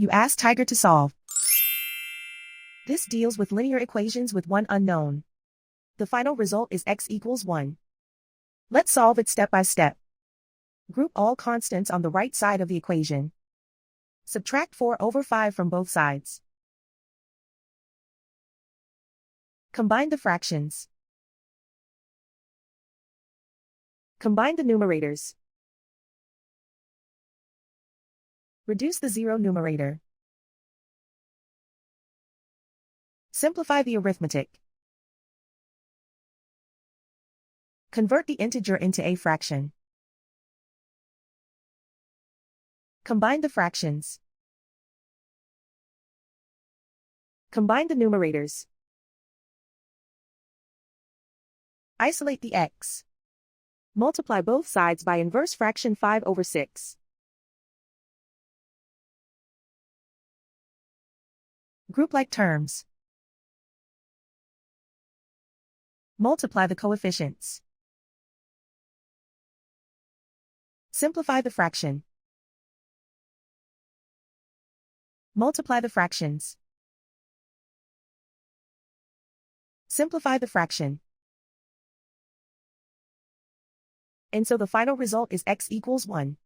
You ask Tiger to solve. This deals with linear equations with one unknown. The final result is x equals 1. Let's solve it step by step. Group all constants on the right side of the equation. Subtract 4/5 from both sides. Combine the fractions. Combine the numerators. Reduce the zero numerator. Simplify the arithmetic. Convert the integer into a fraction. Combine the fractions. Combine the numerators. Isolate the x. Multiply both sides by inverse fraction 5/6. Group like terms. Multiply the coefficients. Simplify the fraction. Multiply the fractions. Simplify the fraction. And so the final result is x equals 1.